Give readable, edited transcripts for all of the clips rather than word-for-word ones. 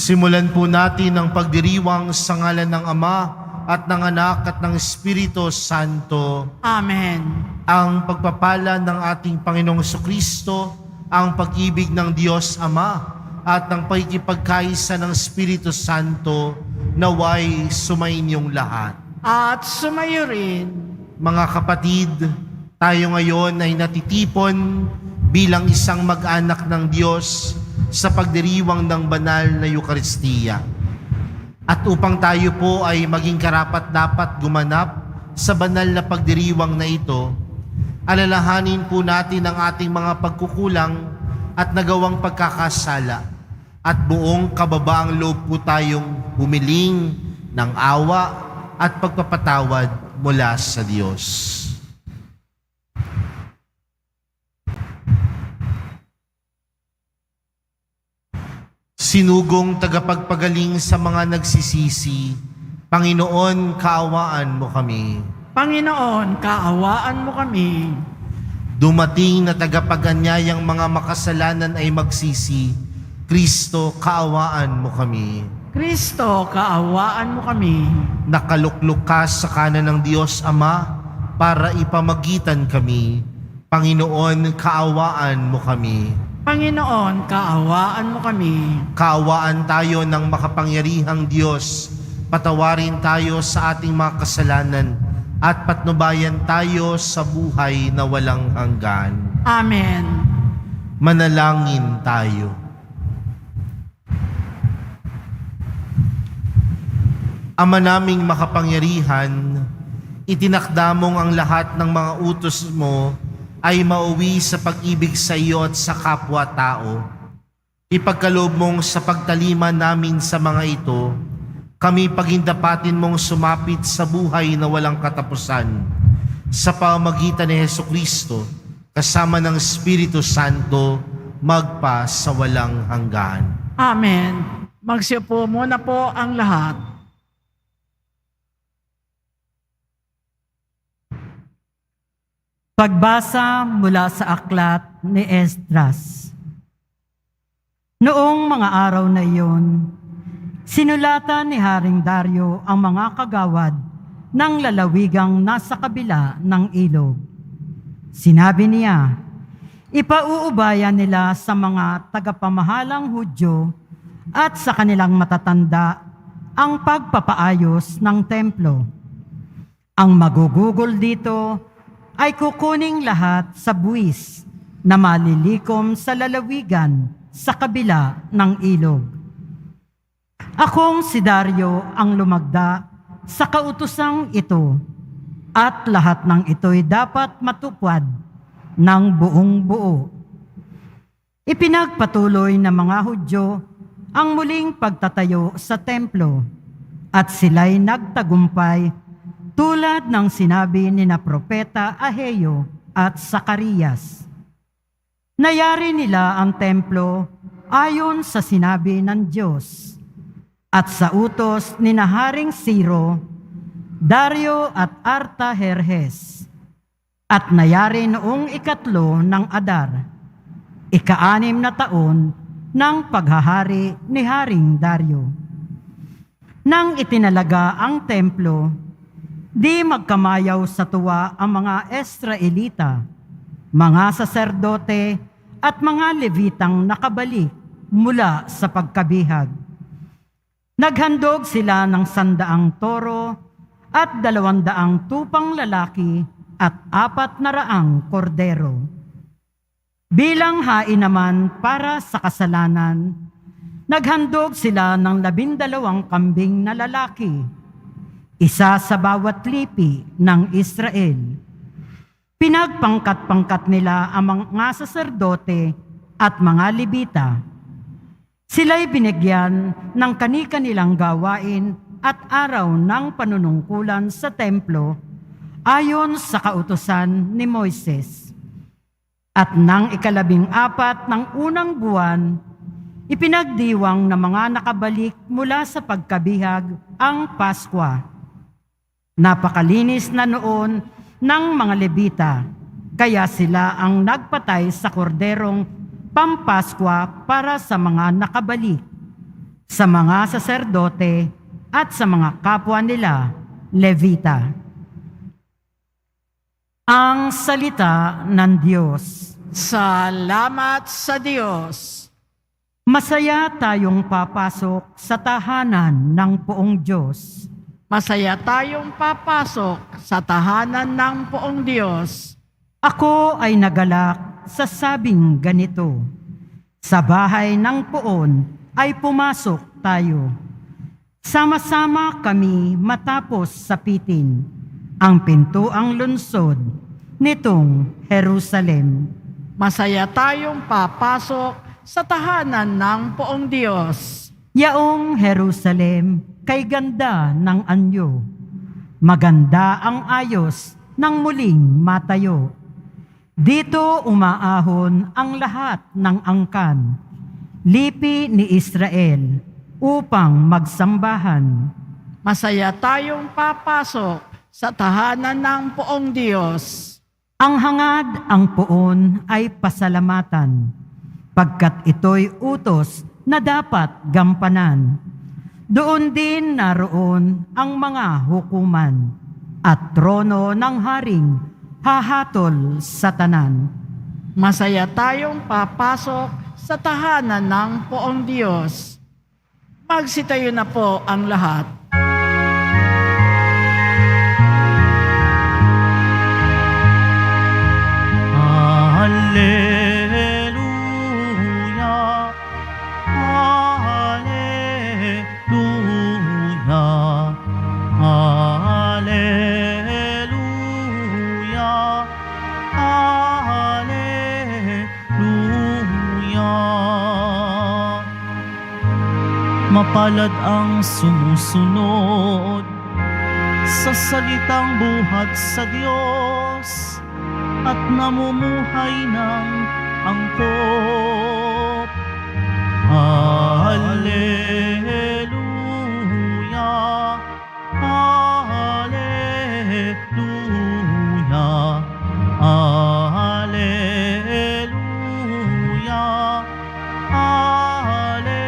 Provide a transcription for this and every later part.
Simulan po natin ang pagdiriwang sa ngalan ng Ama at ng Anak at ng Espiritu Santo. Amen. Ang pagpapala ng ating Panginoong Jesucristo, ang pag-ibig ng Diyos Ama at ng pakikipagkaisa ng Espiritu Santo naway sumainyong lahat. At sumayo rin. Mga kapatid, tayo ngayon ay natitipon bilang isang mag-anak ng Diyos sa pagdiriwang ng banal na Eukaristiya. At upang tayo po ay maging karapat-dapat gumanap sa banal na pagdiriwang na ito, alalahanin po natin ang ating mga pagkukulang at nagawang pagkakasala at buong kababaang loob po tayong humiling ng awa at pagpapatawad mula sa Diyos. Sinugong tagapagpagaling sa mga nagsisisi, Panginoon, kaawaan mo kami. Panginoon, kaawaan mo kami. Dumating na tagapaganyayang mga makasalanan ay magsisi, Kristo, kaawaan mo kami. Kristo, kaawaan mo kami. Nakaluklok ka sa kanan ng Diyos Ama para ipamagitan kami. Panginoon, kaawaan mo kami. Panginoon, kaawaan mo kami. Kaawaan tayo ng makapangyarihang Diyos. Patawarin tayo sa ating mga kasalanan at patnubayan tayo sa buhay na walang hanggan. Amen. Manalangin tayo. Ama naming makapangyarihan, itinakda mong ang lahat ng mga utos mo ay mauwi sa pag-ibig sa iyo at sa kapwa-tao. Ipagkaloob mong sa pagtalima namin sa mga ito, kami pagindapatin mong sumapit sa buhay na walang katapusan sa pamamagitan ni Jesucristo, kasama ng Espiritu Santo, magpa sa walang hanggan. Amen. Magsiupo muna po ang lahat. Pagbasa mula sa aklat ni Esdras. Noong mga araw na iyon, sinulatan ni Haring Dario ang mga kagawad ng lalawigang nasa kabila ng ilog. Sinabi niya, ipauubayan nila sa mga tagapamahalang Hudyo at sa kanilang matatanda ang pagpapaayos ng templo. Ang magugugol dito ay kukuning lahat sa buwis na malilikom sa lalawigan sa kabila ng ilog. Akong si Dario ang lumagda sa kautosang ito at lahat ng ito'y dapat matupad ng buong buo. Ipinagpatuloy ng mga Hudyo ang muling pagtatayo sa templo at sila'y nagtagumpay tulad ng sinabi ni na Propeta Aheo at Zacarias. Nayari nila ang templo ayon sa sinabi ng Diyos at sa utos ni na Haring Ciro, Dario at Artajerjes. At nayari noong 3 ng Adar, 6 na taon ng paghahari ni Haring Dario. Nang itinalaga ang templo, di magkamayaw sa tuwa ang mga Israelita, mga saserdote at mga Levitang nakabalik mula sa pagkabihag. Naghandog sila ng 100 toro at 200 tupang lalaki at 400 kordero. Bilang hain naman para sa kasalanan, naghandog sila ng 12 kambing na lalaki, isa sa bawat lipi ng Israel. Pinagpangkat-pangkat nila ang mga saserdote at mga Levita. Sila'y binigyan ng kani-kanilang gawain at araw ng panunungkulan sa templo ayon sa kautusan ni Moises. At nang 14 ng unang buwan, ipinagdiwang ng mga nakabalik mula sa pagkabihag ang Paskwa. Napakalinis na noon ng mga Levita, kaya sila ang nagpatay sa korderong Pampaskwa para sa mga nakabalik. sa mga saserdote at sa mga kapwa nila, Levita. Ang salita ng Diyos. Salamat sa Diyos. Masaya tayong papasok sa tahanan ng poong Diyos. Masaya tayong papasok sa tahanan ng poong Diyos. Ako ay nagalak sa sabing ganito. Sa bahay ng poon ay pumasok tayo. Sama-sama kami matapos sapitin ang pintuang lungsod nitong Jerusalem. Masaya tayong papasok sa tahanan ng poong Diyos. Yaong Jerusalem, kay ganda ng anyo. Maganda ang ayos ng muling matayo. Dito umaahon ang lahat ng angkan, lipi ni Israel, upang magsambahan. Masaya tayong papasok sa tahanan ng poong Diyos. Ang hangad ang poon ay pasalamatan, pagkat ito'y utos na dapat gampanan. Doon din naroon ang mga hukuman at trono ng haring hahatol sa tanan. Masaya tayong papasok sa tahanan ng poong Diyos. Magsitayo na po ang lahat. Hallelujah, Hallelujah, Hallelujah, Hallelujah. Mapalad ang sumusunod sa salitang buhat sa Diyos at namumuhay ng angkop. Hallelujah, Hallelujah, Hallelujah, Hallelujah.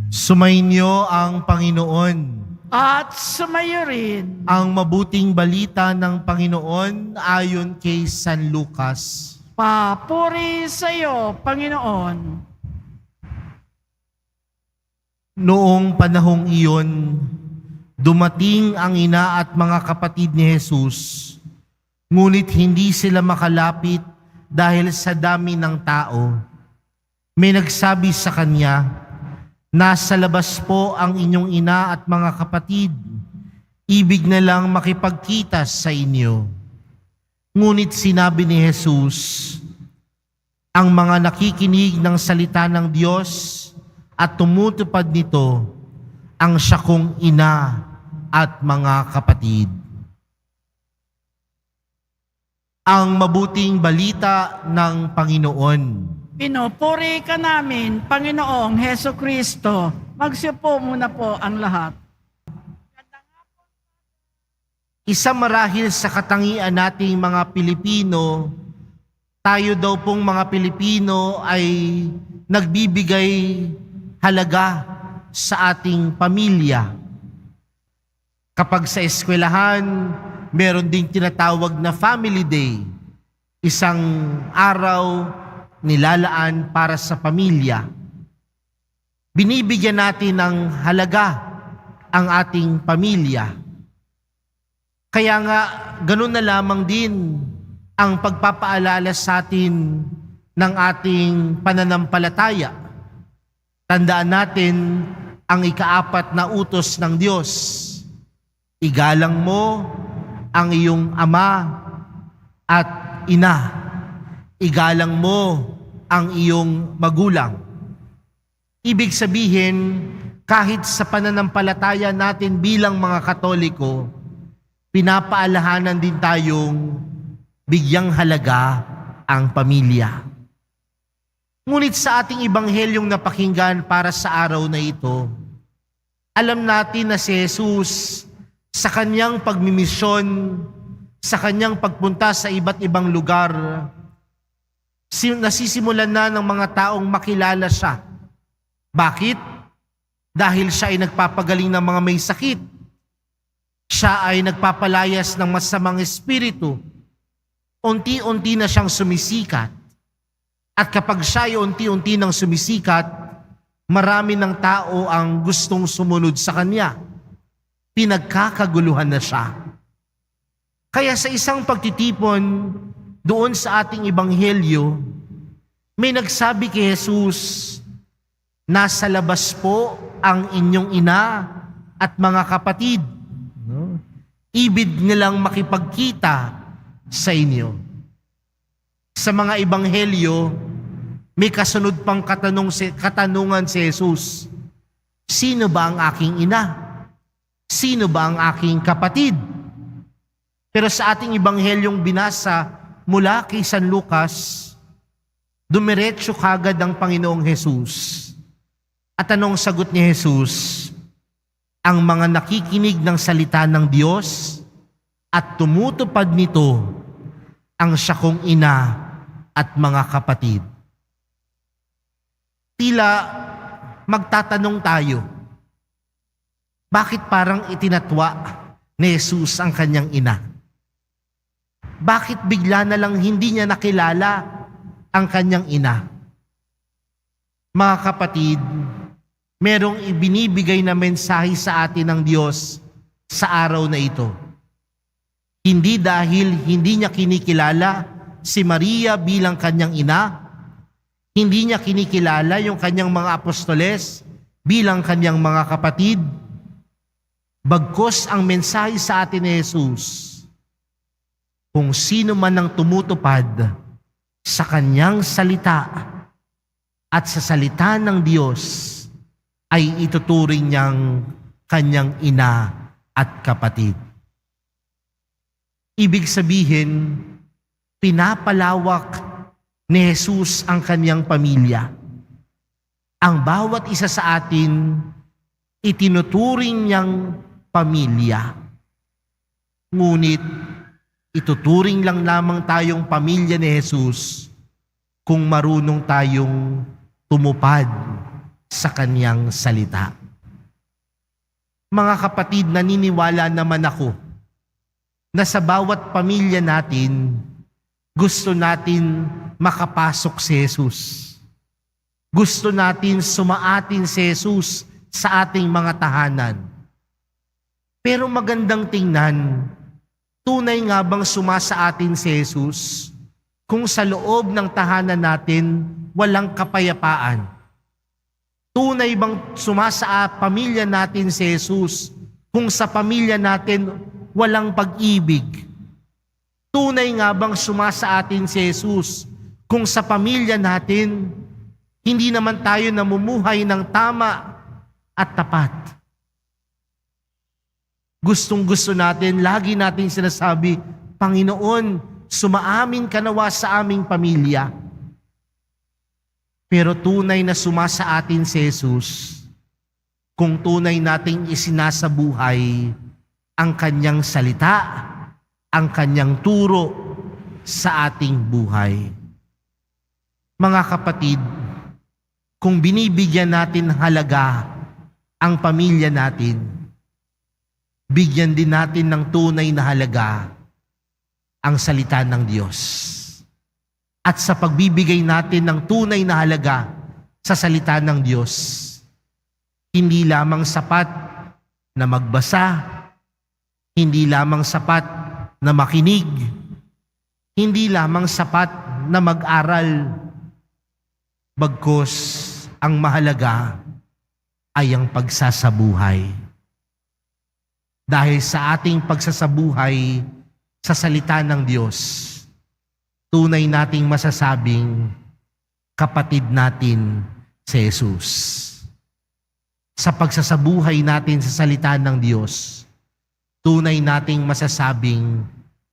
Sumainyo ang Panginoon. At sumayo rin Ang mabuting balita ng Panginoon ayon kay San Lucas. papuri sa iyo, Panginoon. Noong panahong iyon, dumating ang ina at mga kapatid ni Jesus, ngunit hindi sila makalapit dahil sa dami ng tao. May nagsabi sa kanya, "Nasa labas po ang inyong ina at mga kapatid. Ibig na lang makipagkita sa inyo." Ngunit sinabi ni Jesus, ang mga nakikinig ng salita ng Diyos at tumutupad nito, ang siya kong ina at mga kapatid. Ang mabuting balita ng Panginoon. Pinupuri ka namin, Panginoong Heso Kristo. Magsipo muna po ang lahat. Isa marahil sa katangian nating mga Pilipino, tayo daw pong mga Pilipino ay nagbibigay halaga sa ating pamilya. Kapag sa eskwelahan, meron ding tinatawag na Family Day, isang araw nilalaan para sa pamilya. Binibigyan natin ng halaga ang ating pamilya. Kaya nga, ganun na lamang din ang pagpapaalala sa atin ng ating pananampalataya. Tandaan natin ang ikaapat na utos ng Diyos. Igalang mo ang iyong ama at ina. Igalang mo ang iyong magulang. Ibig sabihin, kahit sa pananampalataya natin bilang mga Katoliko, pinapaalahanan din tayong bigyang halaga ang pamilya. Ngunit sa ating ibanghelyong napakinggan para sa araw na ito, alam natin na si Jesus sa kanyang pagmimisyon, sa kanyang pagpunta sa iba't ibang lugar, Nasisimulan na ng mga taong makilala siya. Bakit? Dahil siya ay nagpapagaling ng mga may sakit. Siya ay nagpapalayas ng masamang espiritu. Unti-unti na siyang sumisikat. At kapag siya ay unti-unti nang sumisikat, marami ng tao ang gustong sumunod sa kanya. Pinagkakaguluhan na siya. Kaya sa isang pagtitipon doon sa ating ebanghelyo, may nagsabi kay Jesus, nasa labas po ang inyong ina at mga kapatid. No? Ibig nilang makipagkita sa inyo. Sa mga ebanghelyo, may kasunod pang katanungan si Jesus. Sino ba ang aking ina? Sino ba ang aking kapatid? Pero sa ating ebanghelyong binasa mula kay San Lucas, dumiretso kagad ang Panginoong Jesus. At anong sagot ni Jesus? Ang mga nakikinig ng salita ng Diyos at tumutupad nito ang siya kong ina at mga kapatid. Tila magtatanong tayo, bakit parang itinatwa ni Jesus ang kanyang ina? Bakit bigla na lang hindi niya nakilala ang kanyang ina? Mga kapatid, merong ibinibigay na mensahe sa atin ng Diyos sa araw na ito. Hindi dahil hindi niya kinikilala si Maria bilang kanyang ina, hindi niya kinikilala yung kanyang mga apostoles bilang kanyang mga kapatid, bagkus ang mensahe sa atin ni Jesus, kung sino man ang tumutupad sa kanyang salita at sa salita ng Diyos, ay ituturing niyang kanyang ina at kapatid. Ibig sabihin, pinapalawak ni Jesus ang kanyang pamilya. Ang bawat isa sa atin, itinuturing niyang pamilya. Ngunit, ituturing lang lamang tayong pamilya ni Jesus kung marunong tayong tumupad sa kanyang salita. Mga kapatid, naniniwala naman ako na sa bawat pamilya natin, gusto natin makapasok si Jesus. Gusto natin sumaatin si Jesus sa ating mga tahanan. Pero magandang tingnan, tunay nga bang sumasa atin si Jesus kung sa loob ng tahanan natin walang kapayapaan? Tunay bang sumasa pamilya natin si Jesus kung sa pamilya natin walang pag-ibig? Tunay nga bang sumasa atin si Jesus kung sa pamilya natin hindi naman tayo namumuhay ng tama at tapat? Gustong-gusto natin, lagi natin sinasabi, Panginoon, sumaamin ka nawa sa aming pamilya. Pero tunay na sumasa atin si Jesus kung tunay nating isinasabuhay ang kanyang salita, ang kanyang turo sa ating buhay. Mga kapatid, kung binibigyan natin halaga ang pamilya natin, bigyan din natin ng tunay na halaga ang salita ng Diyos. At sa pagbibigay natin ng tunay na halaga sa salita ng Diyos, hindi lamang sapat na magbasa, hindi lamang sapat na makinig, hindi lamang sapat na mag-aral, bagkus ang mahalaga ay ang pagsasabuhay. Dahil sa ating pagsasabuhay sa salita ng Diyos, tunay nating masasabing kapatid natin si Jesus. Sa pagsasabuhay natin sa salita ng Diyos, tunay nating masasabing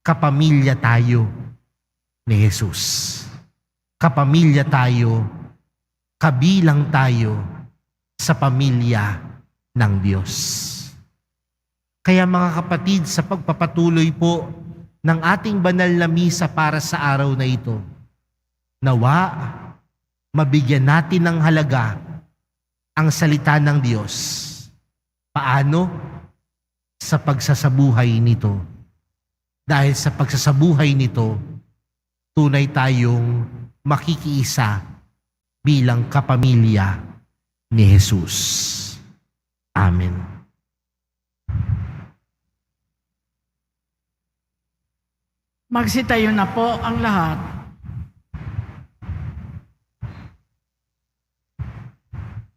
kapamilya tayo ni Jesus. Kapamilya tayo, kabilang tayo sa pamilya ng Diyos. Kaya mga kapatid, sa pagpapatuloy po ng ating banal na misa para sa araw na ito, Nawa, mabigyan natin ng halaga ang salita ng Diyos. Paano? Sa pagsasabuhay nito. Dahil sa pagsasabuhay nito, tunay tayong makikiisa bilang kapamilya ni Jesus. Amen. Magsitayo na po ang lahat.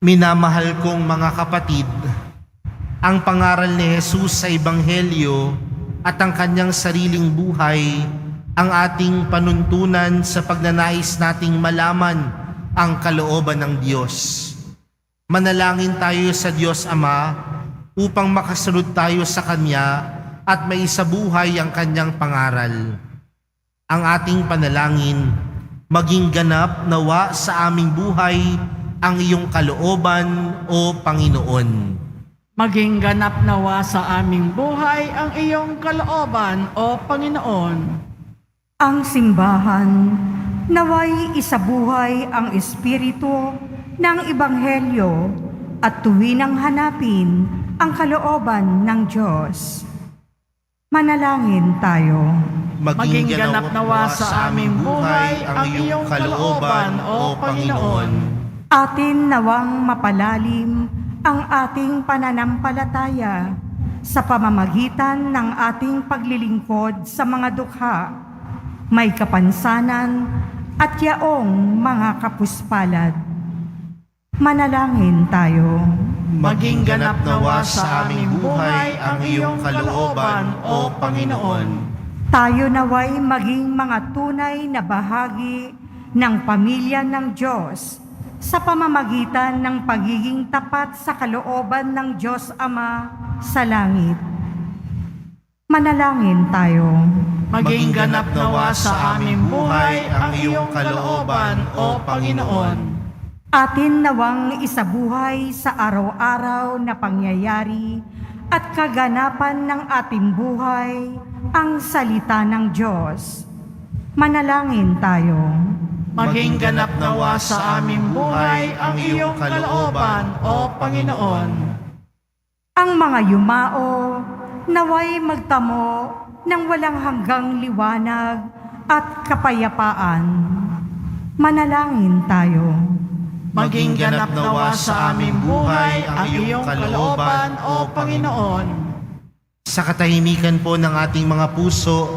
Minamahal kong mga kapatid, ang pangaral ni Jesus sa Ebanghelyo at ang kanyang sariling buhay ang ating panuntunan sa pagnanais nating malaman ang kalooban ng Diyos. Manalangin tayo sa Diyos Ama upang makasunod tayo sa Kanya at maisabuhay ang kanyang pangaral. Ang ating panalangin, maging ganap nawa sa aming buhay ang iyong kalooban, O Panginoon. Maging ganap nawa sa aming buhay ang iyong kalooban, O Panginoon. Ang simbahan, naway isabuhay ang espiritu ng Ebanghelyo at tuwinang hanapin ang kalooban ng Diyos. Manalangin tayo. Maging ganap nawa sa aming buhay ang iyong kalooban, O Panginoon. Atin nawang mapalalim ang ating pananampalataya sa pamamagitan ng ating paglilingkod sa mga dukha, may kapansanan at yaong mga kapuspalad. Manalangin tayo. Maging ganap nawa sa aming buhay ang iyong kalooban, O Panginoon. Tayo naway maging mga tunay na bahagi ng pamilya ng Diyos sa pamamagitan ng pagiging tapat sa kalooban ng Diyos Ama sa langit. Manalangin tayo. Maging ganap nawa sa aming buhay ang iyong kalooban, O Panginoon. Atin nawang isabuhay sa araw-araw na pangyayari at kaganapan ng ating buhay ang salita ng Diyos. Manalangin tayo. Maging ganap nawa sa aming buhay ang iyong kalooban, O Panginoon. Ang mga yumao naway magtamo ng walang hanggang liwanag at kapayapaan. Manalangin tayo. Maging ganap nawa sa aming buhay ang iyong kalooban, O Panginoon. Sa katahimikan po ng ating mga puso,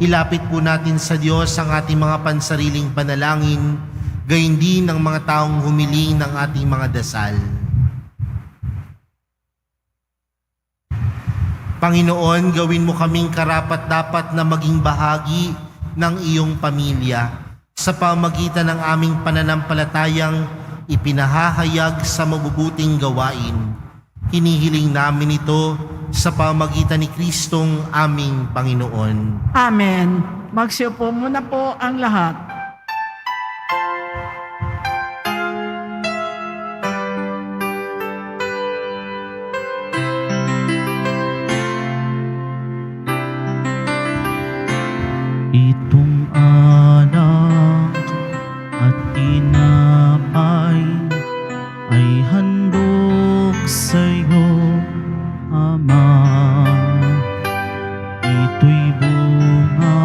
ilapit po natin sa Diyos ang ating mga pansariling panalangin, gayon din ng mga taong humiling ng ating mga dasal. Panginoon, gawin mo kaming karapat-dapat na maging bahagi ng iyong pamilya sa pamagitan ng aming pananampalatayang ipinahahayag sa mabubuting gawain. Hinihiling namin ito sa pamagitan ni Kristong aming Panginoon. Amen. Magsiupo muna po ang lahat. Itong anak at tinapay ay handog sa'yo, Ama. Ito'y bunga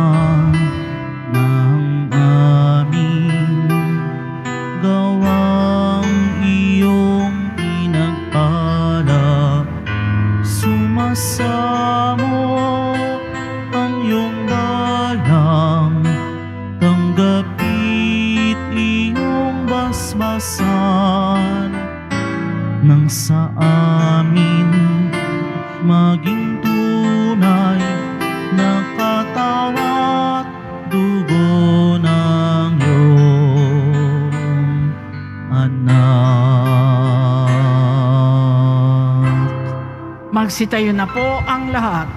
ng aming gawang iyong pinagpala. Sumasamo ang iyong dalang, tanggapit iyong basbasan, nang sa amin maging tunay na katawat dugo ng iyong anak. Magsitayo na po ang lahat.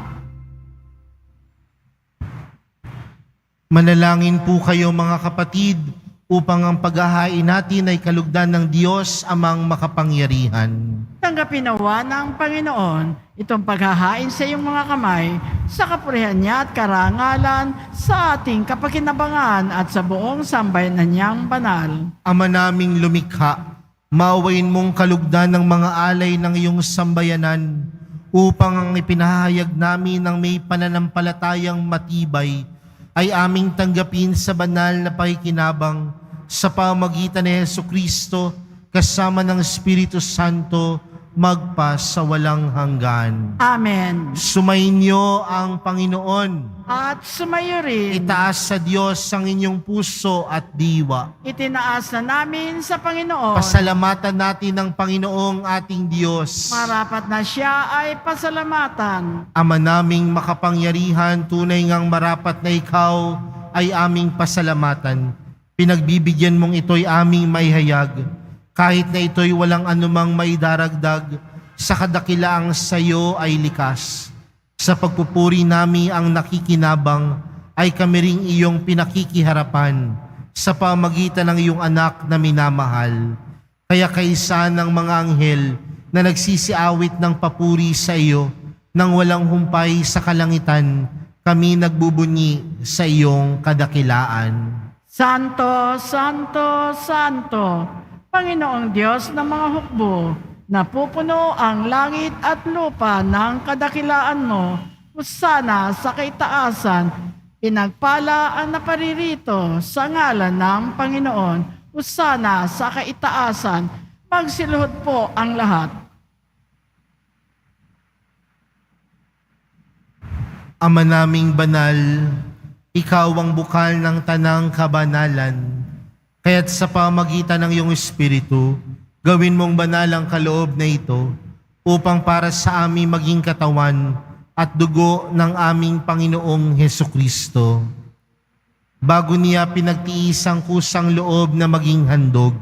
Manalangin po kayo mga kapatid upang ang paghahain natin ay kalugdan ng Diyos amang makapangyarihan. Tanggapin nawa ng Panginoon itong paghahain sa iyong mga kamay sa kapurihan niya at karangalan sa ating kapakinabangan at sa buong sambayanan niyang banal. Ama naming lumikha, maawain mong kalugdan ng mga alay ng iyong sambayanan upang ang ipinahayag namin ng may pananampalatayang matibay ay aming tanggapin sa banal na pakikinabang sa pamagitan ni Jesucristo kasama ng Espiritu Santo magpa sa walang hanggan. Amen. Sumainyo ang Panginoon. At sumayo rin, Itaas sa Diyos ang inyong puso at diwa. itinaas na namin sa Panginoon. Pasalamatan natin ang Panginoong ating Diyos. Marapat na siya ay pasalamatan. Ama naming makapangyarihan, tunay ngang marapat na ikaw ay aming pasalamatan. Pinagbibigyan mong ito'y aming maihayag, kahit na ito'y walang anumang maidaragdag, sa kadakilaang sa iyo ay likas. Sa pagpupuri nami ang nakikinabang, ay kami ring iyong pinakikiharapan sa pamagitan ng iyong anak na minamahal. Kaya kaisa ng mga anghel na nagsisiawit ng papuri sa iyo, nang walang humpay sa kalangitan, kami nagbubunyi sa iyong kadakilaan. Santo, Santo, Santo, Panginoong Diyos ng mga hukbo, napupuno ang langit at lupa ng kadakilaan mo. Husana sa kaitaasan, pinagpala ang naparirito sa ngalan ng Panginoon. Husana sa kaitaasan, magsiluhod po ang lahat. Ama naming banal, ikaw ang bukal ng tanang kabanalan. Kaya't sa pamagitan ng iyong Espiritu, gawin mong banal ang kaloob na ito upang para sa amin maging katawan at dugo ng aming Panginoong Hesukristo. Bago niya pinagtiis ang kusang loob na maging handog,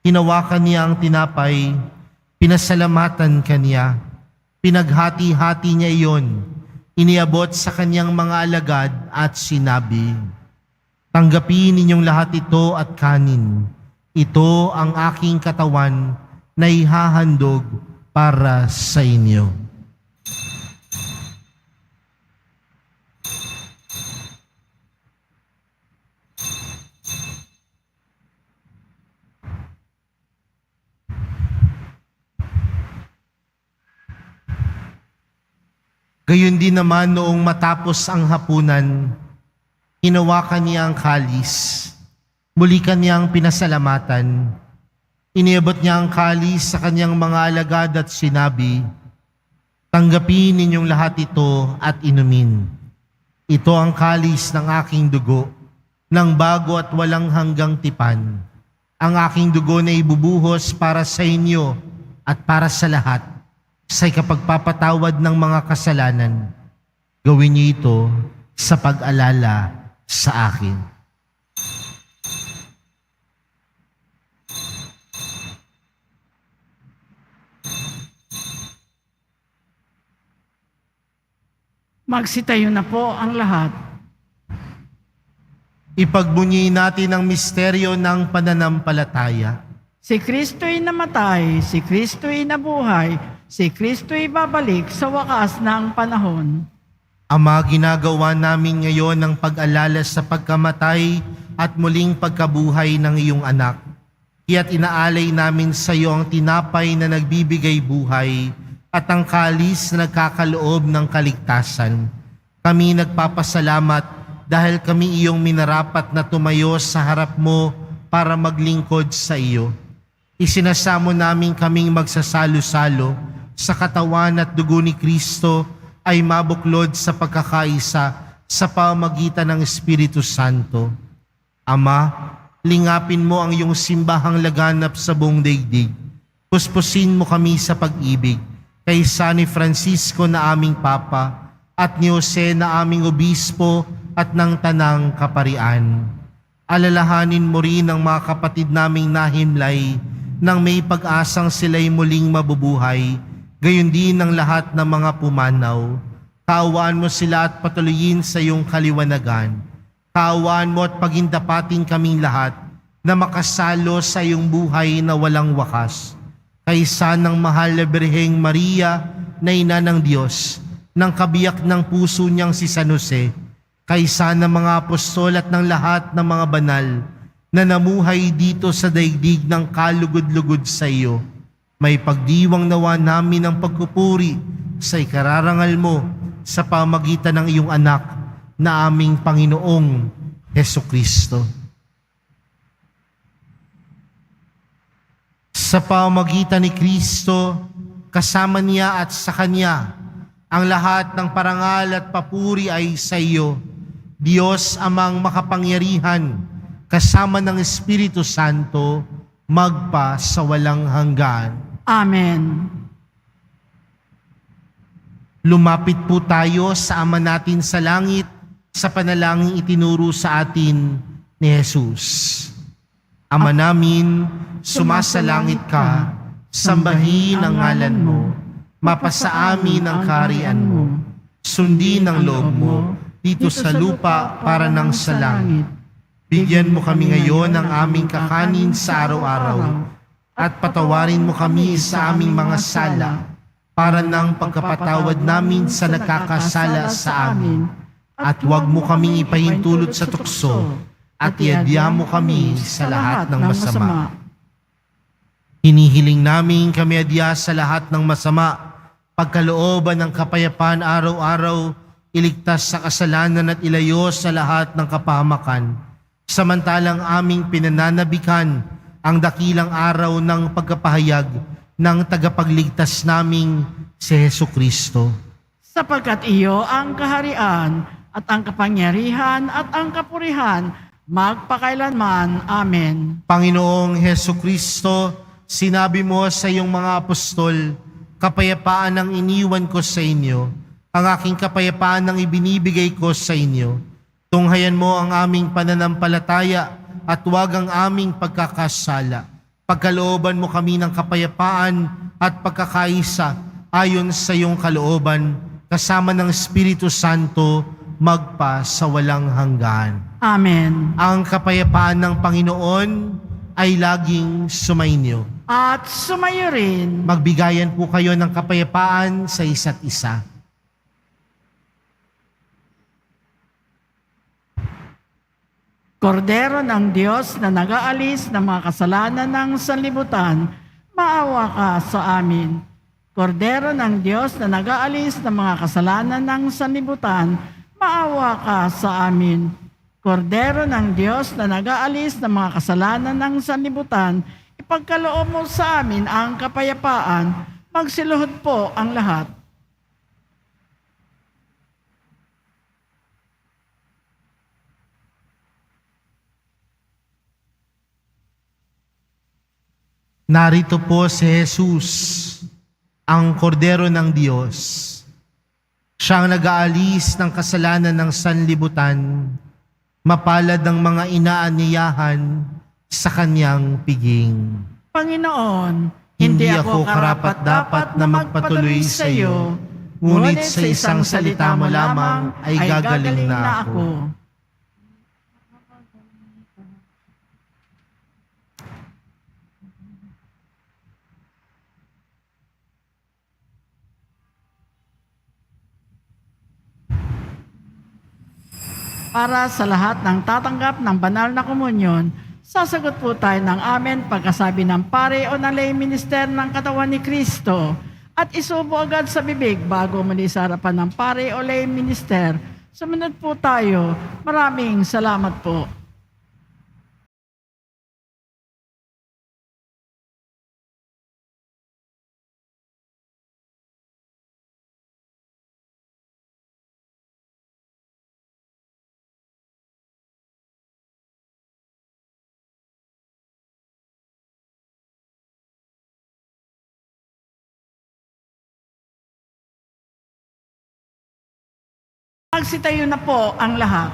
hinawakan niya ang tinapay, pinasalamatan kaniya, pinaghati-hati niya iyon, iniabot sa kanyang mga alagad at sinabi, "Tanggapin ninyong lahat ito at kanin. Ito ang aking katawan na ihahandog para sa inyo." Gayon din naman noong matapos ang hapunan, hinawakan niya ang kalis, muli kanyang pinasalamatan. Iniabot niya ang kalis sa kanyang mga alagad at sinabi, "Tanggapin ninyong lahat ito at inumin. Ito ang kalis ng aking dugo, ng bago at walang hanggang tipan. Ang aking dugo na ibubuhos para sa inyo at para sa lahat, sa ikapagpapatawad ng mga kasalanan. Gawin niyo ito sa pag-alala sa akin." Magsitayo na po ang lahat. Ipagbunyi natin ang misteryo ng pananampalataya. Si Kristo'y namatay, si Kristo'y nabuhay, si Kristo'y babalik sa wakas ng panahon. Ama, ginagawa namin ngayon ang pag-alala sa pagkamatay at muling pagkabuhay ng iyong anak. Kaya't inaalay namin sa iyo ang tinapay na nagbibigay buhay at ang kalis na nagkakaloob ng kaligtasan. Kami nagpapasalamat dahil kami iyong minarapat na tumayo sa harap mo para maglingkod sa iyo. Isinasamo namin kaming magsasalo-salo sa katawan at dugo ni Kristo ay mabuklod sa pagkakaisa sa pamagitan ng Espiritu Santo. Ama, lingapin mo ang iyong simbahang laganap sa buong daigdig. Puspusin mo kami sa pag-ibig kaysa ni Francisco na aming Papa at ni Jose na aming Obispo at ng Tanang Kaparian. Alalahanin mo rin ang mga kapatid naming nahimlay nang may pag-asang sila'y muling mabubuhay, gayon din ang lahat ng mga pumanaw. Kaawaan mo sila at patuloyin sa iyong kaliwanagan. Kaawaan mo at pagindapating kaming lahat na makasalo sa iyong buhay na walang wakas. Kaysa ng mahal na Birheng Maria na ina ng Diyos, ng kabiyak ng puso niyang si San Jose, kaysa ng mga apostol at ng lahat ng mga banal na namuhay dito sa daigdig ng kalugod-lugod sa iyo, may pagdiwang nawa namin ang pagpupuri sa ikararangal mo sa pamagitan ng iyong anak na aming Panginoong Hesukristo. Sa pamagitan ni Kristo, kasama niya at sa Kanya, ang lahat ng parangal at papuri ay sa iyo, Diyos amang makapangyarihan, kasama ng Espiritu Santo, magpa sa walang hanggan. Amen. Lumapit po tayo sa Ama natin sa langit sa panalangin itinuro sa atin ni Jesus. Ama namin, sumasalangit ka, sambahin ang ngalan mo, mapasa amin ang kaharian mo, sundin ang loob mo, dito sa lupa para ng sa langit. Bigyan mo kami ngayon ng aming kakanin sa araw-araw, at patawarin mo kami sa aming mga sala, para ng pagkapatawad namin sa nagkakasala sa amin. At huwag mo kaming ipahintulot sa tukso, at iadya mo kami sa lahat ng masama. Hinihiling namin kami adya sa lahat ng masama, pagkalooban ng kapayapaan araw-araw, iligtas sa kasalanan at ilayo sa lahat ng kapahamakan. Samantalang aming pinananabikan ang dakilang araw ng pagkapahayag ng tagapagligtas naming si Hesukristo. Sapagkat iyo ang kaharian at ang kapangyarihan at ang kapurihan magpakailanman. Amen. Panginoong Hesukristo, sinabi mo sa iyong mga apostol, kapayapaan ang iniwan ko sa inyo, ang aking kapayapaan ang ibinibigay ko sa inyo. Tunghayan mo ang aming pananampalataya at huwag ang aming pagkakasala. Pagkalooban mo kami ng kapayapaan at pagkakaisa ayon sa iyong kalooban, kasama ng Espiritu Santo, magpa sa walang hanggan. Amen. Ang kapayapaan ng Panginoon ay laging sumainyo. At sumayo rin. Magbigayan po kayo ng kapayapaan sa isa't isa. Kordero ng Diyos na nag-aalis ng mga kasalanan ng sanlibutan, maawa ka sa amin. Kordero ng Diyos na nag-aalis ng mga kasalanan ng sanlibutan, maawa ka sa amin. Kordero ng Diyos na nag-aalis ng mga kasalanan ng sanlibutan, ipagkaloob mo sa amin ang kapayapaan, magsiluhod po ang lahat. Narito po si Jesus, ang kordero ng Diyos. Siyang nag-aalis ng kasalanan ng sanlibutan, mapalad ang mga inaanyayahan sa kanyang piging. Panginoon, Hindi ako karapat-dapat na magpatuloy sa iyo, ngunit sa isang salita mo lamang ay gagaling na ako. Para sa lahat ng tatanggap ng banal na komunyon, sasagot po tayo ng amen pagkasabi ng pare o ng lay minister ng katawan ni Kristo at isubo agad sa bibig bago muli sa harapan ng pare o lay minister. Sumunod po tayo. Maraming salamat po. Magsitayo na po ang lahat.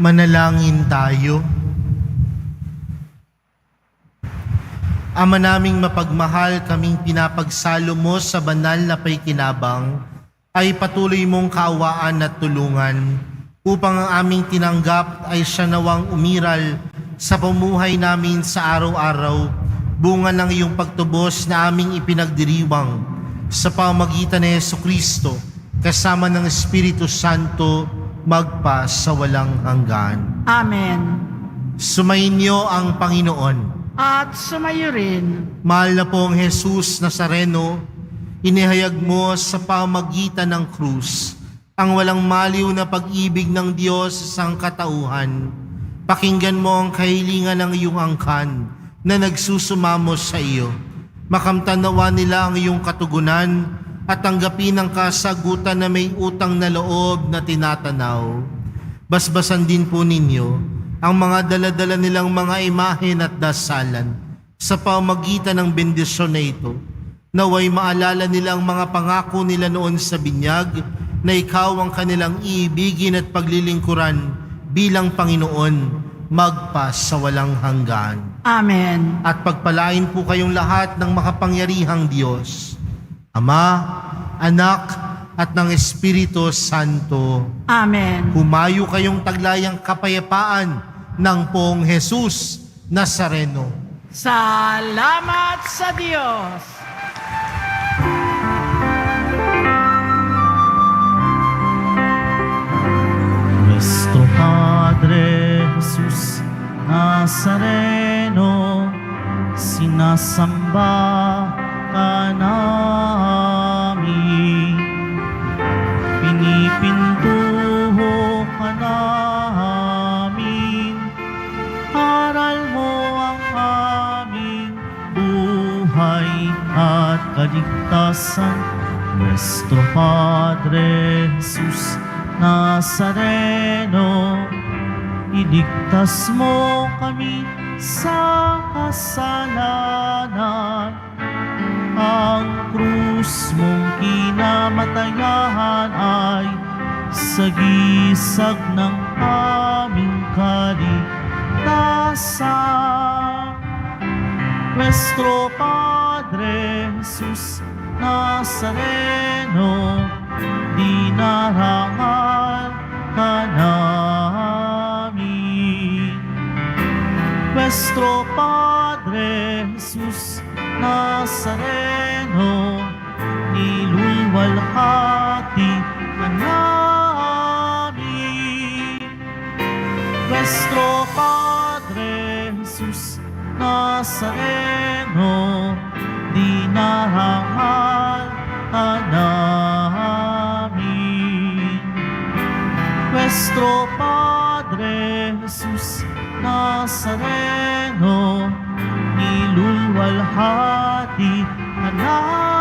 Manalangin tayo. Ama naming mapagmahal, kaming pinapagsalo mo sa banal na paikinabang, ay patuloy mong kaawaan at tulungan upang ang aming tinanggap ay siya nawang umiral sa pumuhay namin sa araw-araw, bunga ng iyong pagtubos na aming ipinagdiriwang sa pamagitan ni Jesucristo, kasama ng Espiritu Santo, magpa sa walang hanggan. Amen. Sumainyo ang Panginoon. At sumayo rin. Mahal na pong Jesus Nazareno, inihayag mo sa pamagitan ng krus ang walang maliw na pag-ibig ng Diyos sa sangkatauhan. Pakinggan mo ang kahilingan ng iyong angkan na nagsusumamo sa iyo. Makamtan nawa nila ang iyong katugunan at tanggapin ang kasagutan na may utang na loob na tinatanaw. Basbasan din po ninyo ang mga daladala nilang mga imahen at dasalan sa pamagitan ng bendisyon na ito. Naway maalala nila ang mga pangako nila noon sa binyag na ikaw ang kanilang iibigin at paglilingkuran bilang Panginoon magpa sa walang hanggan. Amen. At pagpalain po kayong lahat ng makapangyarihang Diyos, Ama, Anak, at ng Espiritu Santo. Amen. Humayo kayong taglayang kapayapaan ng Poong Jesus Nazareno. Salamat sa Diyos. Nuestro Padre Jesus Nazareno, sinasamba ka namin. Pinipintuho ka namin, aral mo ang aming buhay at kaligtasan. Nuestro Padre Jesus Nazareno, iligtas mo kami sa kasalanan. Ang krus mong kinamatayan ay sagisag ng aming kaligtasan. Nuestro Padre Jesus Nazareno, dinarangal ka namin. Nuestro Padre Jesus Nazareno, nilulwalhati ka namin. Nuestro Padre Jesus Nazareno, dinarangal ka namin. Nuestro Padre Jesus Nazareno, nilulwalhati ka namin.